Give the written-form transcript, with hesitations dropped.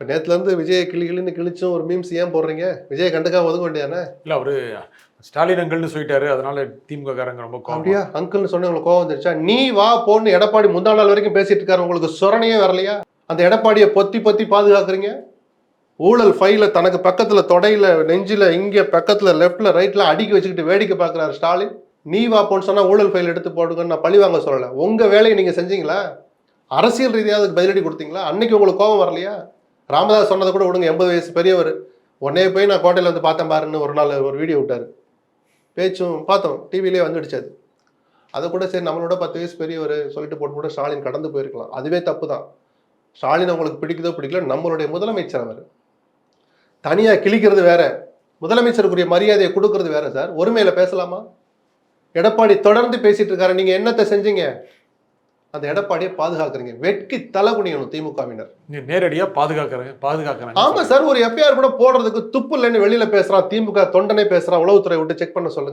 இப்போ நேற்றுலேருந்து விஜய் கிளின்னு கிழிச்சும் ஒரு மீம்ஸ் ஏன் போடுறீங்க? விஜய் கண்டுக்காம ஒதுங்க வேண்டியதானே? இல்லை அவரு ஸ்டாலின் அங்கிள்னு சொல்லிட்டாரு, அதனால திமுக காரங்க ரொம்ப கோவம். அப்படியா? அங்கிள்னு சொன்ன உங்களுக்கு கோவம் வந்துருச்சா? நீ வா போன்னு எடப்பாடி முந்தா நாள் வரைக்கும் பேசிட்டு இருக்காரு, உங்களுக்கு சொரணையே வரலையா? அந்த எடப்பாடியை பொத்தி பொத்தி பாதுகாக்கிறீங்க. ஊழல் ஃபைல தனக்கு பக்கத்தில் தொடையில் நெஞ்சில் இங்கே பக்கத்தில் லெஃப்டில் ரைட்டில் அடுக்கி வச்சுக்கிட்டு வேடிக்கை பார்க்குறாரு ஸ்டாலின். நீ வா போன்னு சொன்னால் ஊழல் ஃபைல் எடுத்து போடுங்கன்னு நான் பழி வாங்க சொல்லலை. உங்கள் வேலையை நீங்கள் செஞ்சீங்களா? அரசியல் ரீதியாக அதுக்கு பதிலடி கொடுத்தீங்களா? அன்னைக்கு உங்களுக்கு கோபம் வரலையா? ராமதாஸ் சொன்னதை கூட விடுங்க, 80 வயசு பெரியவர். உடனே போய் நான் கோட்டையில் வந்து பார்த்தேன் பாருன்னு ஒரு நாள் ஒரு வீடியோ விட்டார். பேச்சும் பார்த்தோம், டிவிலே வந்துடுச்சு. அது அதை கூட சரி நம்மளோட 10 வயசு பெரியவர் சொல்லிட்டு போட்டு கூட ஸ்டாலின் கடந்து போயிருக்கலாம். அதுவே தப்பு தான். ஸ்டாலின் உங்களுக்கு பிடிக்குதோ பிடிக்கல, நம்மளுடைய முதலமைச்சர் அவர். தனியாக கிழிக்கிறது வேற, முதலமைச்சருக்குரிய மரியாதையை கொடுக்கறது வேற சார். ஒருமையில பேசலாமா? எடப்பாடி தொடர்ந்து பேசிட்டு இருக்காரு. நீங்க என்னத்தை செஞ்சீங்க? அந்த எடப்பாடியை பாதுகாக்கிறீங்க. வெட்கி தலை குனியணும் திமுகவினர். நேரடியா பாதுகாக்கிறாங்க. ஆமா சார், ஒரு எஃப்ஐஆர் கூட போடுறதுக்கு துப்பு இல்லைன்னு வெளியில பேசுறான். திமுக தொண்டனே பேசுறான். உளவுத்துறை விட்டு செக் பண்ண சொல்லுங்க.